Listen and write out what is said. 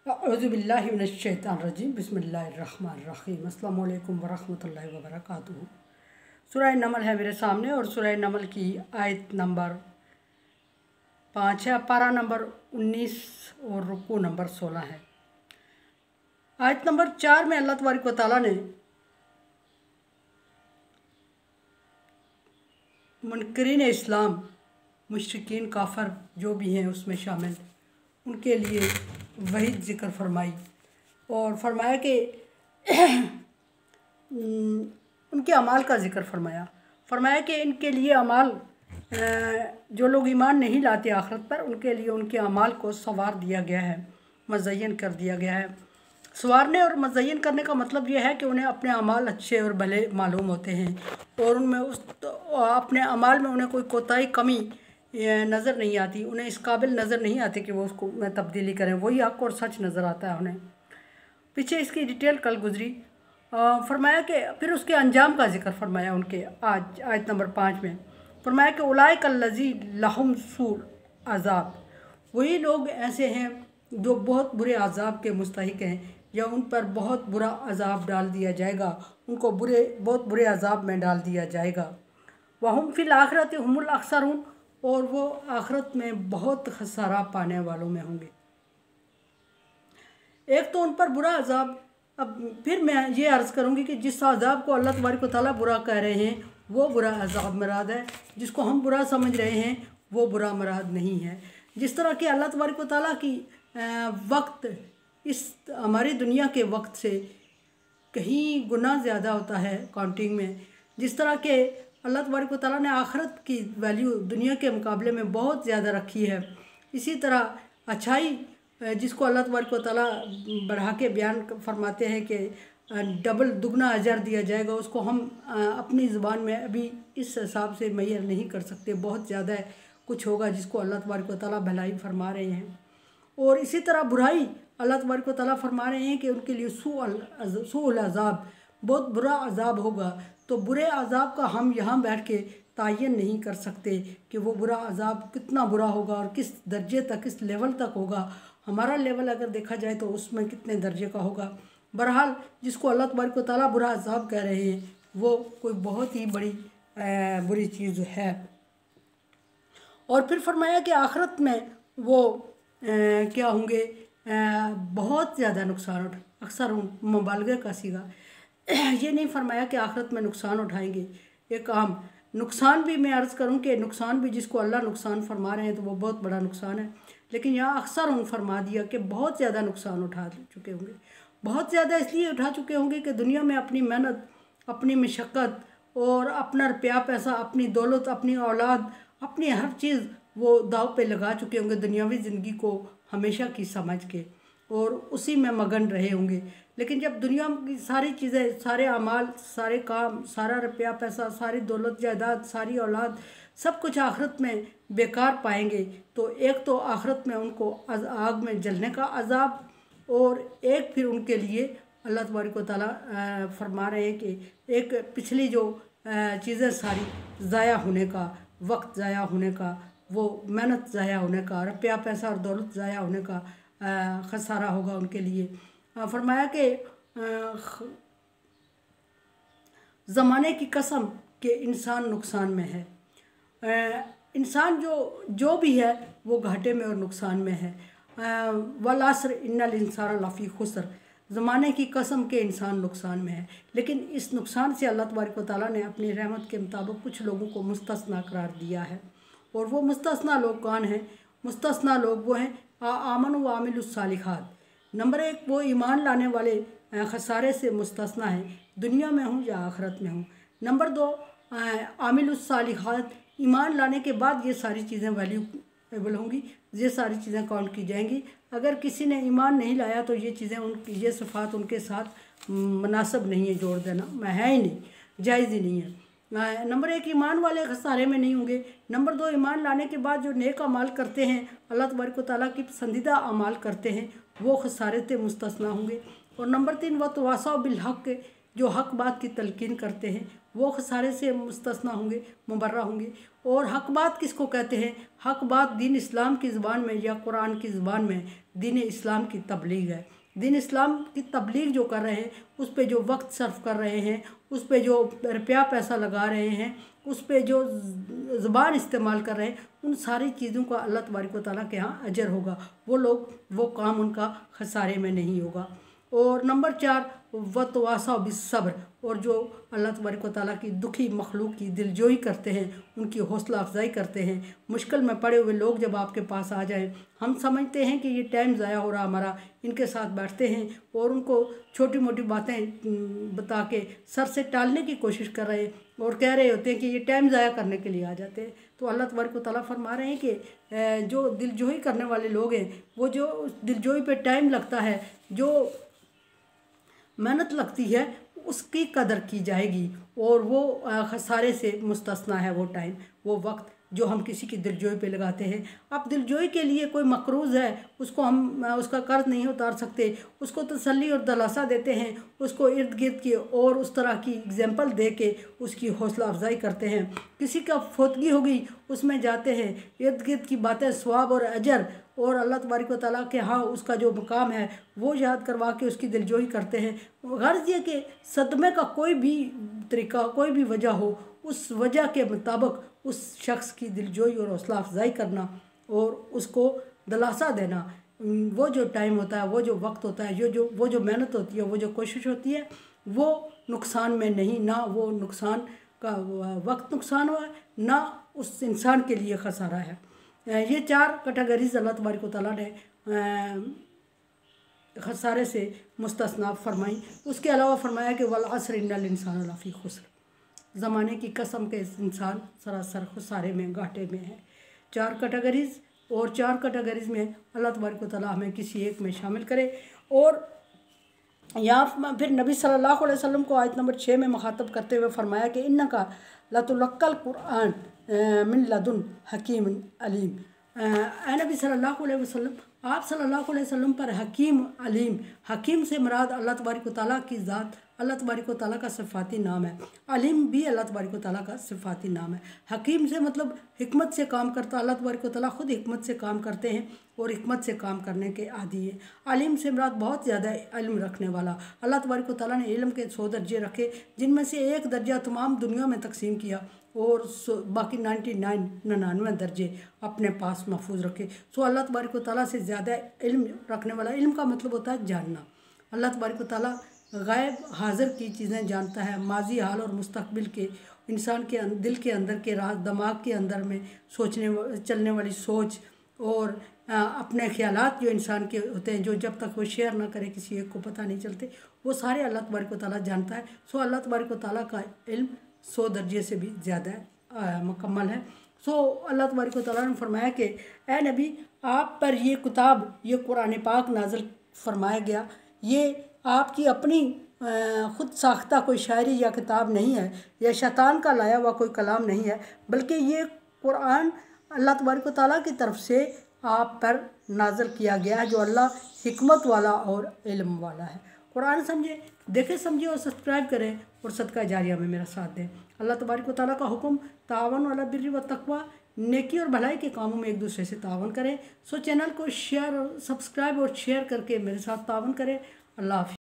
औज़ुबिल्लाहि मिनश्शैतानिर्रजीम बिस्मिल्लाहिर्रहमानिर्रहीम अस्सलामु अलैकुम वरहमतुल्लाहि वबरकातुहू। सूरह नमल है मेरे सामने और सूरह नमल की आयत नंबर 5 है, पारा नंबर 19 और रुकू नंबर 16 है। आयत नंबर 4 में अल्लाह तबारक व तआला ने मुनकरीन इस्लाम, मुशरिकीन काफ़र जो भी हैं उसमें शामिल, उनके लिए वही ज़िक्र फरमाई और फरमाया कि उनके अमाल का ज़िक्र फरमाया कि इनके लिए अमाल, जो लोग ईमान नहीं लाते आखिरत पर, उनके लिए उनके अमाल को संवार दिया गया है, मज़य्यन कर दिया गया है। संवारने और मज़य्यन करने का मतलब यह है कि उन्हें अपने अमाल अच्छे और भले मालूम होते हैं और उनमें अपने अमाल में उन्हें कोई कोताही कमी नज़र नहीं आती, उन्हें इस काबिल नज़र नहीं आती कि वो उसको में तब्दीली करें, वही हक़ और सच नज़र आता है उन्हें। पीछे इसकी डिटेल कल गुजरी। फरमाया कि फिर उसके अंजाम का जिक्र फरमाया उनके आज आयत नंबर 5 में। फरमाया कि उलाइक अल्लज़ी लहुम सूअ अज़ाब, वही लोग ऐसे हैं जो बहुत बुरे अज़ाब के मुस्तहिक़ हैं या उन पर बहुत बुरा अज़ाब डाल दिया जाएगा, उनको बहुत बुरे अज़ाब में डाल दिया जाएगा। वहुम फिल आखिरति हुमुल अख़सरून, और वो आखिरत में बहुत खसारा पाने वालों में होंगे। एक तो उन पर बुरा अज़ाब। अब फिर मैं ये अर्ज़ करूँगी कि जिस अज़ाब को अल्लाह तबारक व तआला बुरा कह रहे हैं वो बुरा अज़ाब मुराद है, जिसको हम बुरा समझ रहे हैं वो बुरा मुराद नहीं है। जिस तरह कि अल्लाह तबारक व तआला की वक्त इस हमारी दुनिया के वक्त से कहीं गुना ज़्यादा होता है काउंटिंग में, जिस तरह के अल्लाह तबारक व तआला ने आखिरत की वैल्यू दुनिया के मुकाबले में बहुत ज़्यादा रखी है, इसी तरह अच्छाई जिसको अल्लाह तबारक व तआला बढ़ा के बयान फरमाते हैं कि डबल दुगना अजर दिया जाएगा, उसको हम अपनी ज़ुबान में अभी इस हिसाब से मुय्यर नहीं कर सकते। बहुत ज़्यादा कुछ होगा जिसको अल्लाह तबारक व तआला भलाई फरमा रहे हैं। और इसी तरह बुराई अल्लाह तबारक व तआला फरमा रहे हैं कि उनके लिए सूअल अज़ाब, बहुत बुरा अज़ाब होगा। तो बुरे अज़ाब का हम यहाँ बैठ के तायन नहीं कर सकते कि वो बुरा अज़ाब कितना बुरा होगा और किस दर्जे तक, किस लेवल तक होगा। हमारा लेवल अगर देखा जाए तो उसमें कितने दर्जे का होगा। बहरहाल जिसको अल्लाह तबारक व तआला बुरा अज़ाब कह रहे हैं वो कोई बहुत ही बड़ी बुरी चीज़ है। और फिर फरमाया कि आखिरत में वो क्या होंगे, बहुत ज़्यादा नुकसान अक्सर मुबालगे का सीगा, ये नहीं फरमाया कि आखिरत में नुकसान उठाएंगे। एक आम नुकसान भी मैं अर्ज़ करूं कि नुकसान भी जिसको अल्लाह नुकसान फरमा रहे हैं तो वो बहुत बड़ा नुकसान है, लेकिन यहाँ अक्सर फरमा दिया कि बहुत ज़्यादा नुकसान उठा चुके होंगे। बहुत ज़्यादा इसलिए उठा चुके होंगे कि दुनिया में अपनी मेहनत, अपनी मशक्क़त और अपना रुपया पैसा, अपनी दौलत, अपनी औलाद, अपनी हर चीज़ वो दाव पे लगा चुके होंगे दुनियावी ज़िंदगी को हमेशा की समझ के, और उसी में मगन रहे होंगे। लेकिन जब दुनिया की सारी चीज़ें, सारे अमाल, सारे काम, सारा रुपया पैसा, सारी दौलत जायदाद, सारी औलाद, सब कुछ आखिरत में बेकार पाएंगे, तो एक तो आखिरत में उनको आग में जलने का अज़ाब, और एक फिर उनके लिए अल्लाह तबारक व तआला फरमा रहे हैं कि एक पिछली जो चीज़ें सारी ज़ाया होने का, वक्त ज़ाया होने का, वो मेहनत ज़ाया होने का, रुपया पैसा और दौलत ज़ाया होने का खसारा होगा उनके लिए। फरमाया कि ज़माने की कसम कि इंसान नुकसान में है। इंसान जो भी है वो घाटे में और नुकसान में है। वल अस्र इन्नल इंसान लफ़ी खुस्र, ज़माने की कसम के इंसान नुकसान में है। लेकिन इस नुकसान से अल्लाह तबारक व तआला ने अपनी रहमत के मुताबिक कुछ लोगों को मुस्तस्ना करार दिया है, और वो मुस्तस्ना लोग कौन हैं? मुस्तस्ना लोग वो हैं आमन व आमिलुस सालिहात। नंबर 1 वो ईमान लाने वाले खसारे से मुस्तस्ना हैं, दुनिया में हूँ या आखिरत में हूँ। नंबर 2 आमिलुस सालिहात, ईमान लाने के बाद ये सारी चीज़ें वैल्यूएबल होंगी, ये सारी चीज़ें काउंट की जाएंगी। अगर किसी ने ईमान नहीं लाया तो ये चीज़ें ये सिफ़ात उनके साथ मुनासिब नहीं है, जोड़ देना मैं है ही नहीं, जायज़ ही नहीं है। नंबर 1 ईमान वाले खसारे में नहीं होंगे। नंबर 2 ईमान लाने के बाद जो नेक अमाल करते हैं, अल्लाह तबारक व तआला की पसंदीदा अमाल करते हैं, वो खसारे से मुस्तस्ना होंगे। और नंबर 3 व तवासौ बिल हक़, जो हक़ बात की तलकीन करते हैं, वो खसारे से मुस्तस्ना होंगे, मुबर्रा होंगे। और हक़ बात किसको कहते हैं? हक़ बात दीन इस्लाम की ज़ुबान में या कुरान की ज़ुबान में दीन इस्लाम की तबलीग है। दीन इस्लाम की तबलीग जो कर रहे हैं, उस पे जो वक्त सर्फ कर रहे हैं, उस पे जो रुपया पैसा लगा रहे हैं, उस पे जो ज़ुबान इस्तेमाल कर रहे हैं, उन सारी चीज़ों का अल्लाह तबारक व तआला के यहाँ अजर होगा। वो लोग, वो काम उनका खसारे में नहीं होगा। और नंबर 4 वतवासा बिस्सब्र, और जो अल्लाह तबारक व तआला की दुखी मखलूक की दिलजोई करते हैं, उनकी हौसला अफजाई करते हैं। मुश्किल में पड़े हुए लोग जब आपके पास आ जाएं, हम समझते हैं कि ये टाइम ज़ाया हो रहा हमारा, इनके साथ बैठते हैं और उनको छोटी मोटी बातें बता के सर से टालने की कोशिश कर रहे हैं और कह रहे होते हैं कि ये टाइम ज़ाया करने के लिए आ जाते हैं। तो अल्लाह तबारक व तआला फरमा रहे हैं कि जो दिलजोई करने वाले लोग हैं, वो जो दिलजोई पे टाइम लगता है, जो मेहनत लगती है, उसकी कदर की जाएगी और वो खसारे से मुस्तस्ना है वो टाइम, वो वक्त जो हम किसी की दिलजोई पे लगाते हैं। अब दिलजोई के लिए कोई मकरूज़ है, उसको हम उसका कर्ज नहीं उतार सकते, उसको तसल्ली और दिलासा देते हैं, उसको इर्द गिर्द की और उस तरह की एग्जाम्पल दे के उसकी हौसला अफजाई करते हैं। किसी का फौतगी हो गई, उसमें जाते हैं, इर्द गिर्द की बातें, सवाब और अजर और अल्लाह तबारक व तआला के हाँ उसका जो मुकाम है वो याद करवा के उसकी दिलजोई करते हैं। गर्ज ये कि सदमे का कोई भी तरीका, कोई भी वजह हो, उस वजह के मुताबिक उस शख्स की दिलजोई और हौसला अफजाई करना और उसको दिलासा देना, वो जो टाइम होता है, वो जो वक्त होता है, वो जो मेहनत होती है, वो जो कोशिश होती है, वो नुकसान में नहीं, ना वो नुकसान का वक्त नुकसान हुआ है, ना उस इंसान के लिए खसारा है। ये 4 कैटेगरीज अल्लाह तबारक व तआला ने खसारे से मुस्तस्ना फरमाई। उसके अलावा फरमाया कि वल अस्र इन्नल इंसान लफ़ी खुस्र, ज़माने की कसम के इंसान सरासर खसारे में, घाटे में है। 4 कैटेगरीज, और 4 कैटेगरीज में अल्लाह तबारक व तआला हमें किसी एक में शामिल करे। और यहाँ फिर नबी सल्लल्लाहु अलैहि वसल्लम को आयत नंबर 6 में मुखातब करते हुए फरमाया कि इन्नका लतुलक्कल कुरआन मिन लदुन हकीम अलीम। नबी सल्लल्लाहु अलैहि वसल्लम, आप सल्लल्लाहु अलैहि वसल्लम पर हकीम अलीम, हकीम से मुराद अल्लाह तबारक व तआला की ज़ात, अल्लाह तबारक व तआला का सिफ़ाती नाम है। अलीम भी अल्लाह तबारक व तआला का सिफ़ाती नाम है। हकीम से मतलब हिकमत से काम करता, अल्लाह तबारक व तआला ख़ुद हिकमत से काम करते हैं और हिकमत से काम करने के आदी है। अलीम से मुराद बहुत ज़्यादा इल्म रखने वाला। अल्लाह तबारक व तआला ने इल्म के 100 दर्जे रखे, जिनमें से एक दर्जा तमाम दुनिया में तकसीम किया और बाकी 99 दर्जे अपने पास महफूज रखे। सो अल्लाह तबारक व तआला से ज़्यादा इल्म रखने वाला। इल्म का मतलब होता है जानना। अल्लाह तबारक व तआला गायब हाज़िर की चीज़ें जानता है, माजी, हाल और मुस्तकबिल के, इंसान के दिल के अंदर के राज, दिमाग के अंदर में सोचने चलने वाली सोच और अपने ख्यालात जो इंसान के होते हैं, जो जब तक वो शेयर ना करे किसी एक को पता नहीं चलते, वो सारे अल्लाह तबारक व तआला जानता है। सो अल्लाह तबारक व तआला का इल्म 100 दर्जे से भी ज़्यादा मुकम्मल है। सो अल्लाह तबारक व तआला ने फरमाया कि ए नबी, आप पर ये किताब, ये कुरान पाक नाज़िल फरमाया गया, ये आपकी अपनी ख़ुद साख्ता कोई शायरी या किताब नहीं है, या शैतान का लाया हुआ कोई कलाम नहीं है, बल्कि ये कुरान अल्लाह तबारक व तआला की तरफ से आप पर नाज़िल किया गया है, जो अल्लाह हिकमत वाला और इल्म वाला है। कुरान समझे, देखें, समझे और सब्सक्राइब करें और सदका जारिया में मेरा साथ दें। अल्लाह तबारक व तआला का हुक्म, तावन अला बिर्रि व तक़वा, नेकी और भलाई के कामों में एक दूसरे से तावन करें। सो चैनल को शेयर और सब्सक्राइब और शेयर करके मेरे साथ तावन करें। अल्लाह हाफ़िज़।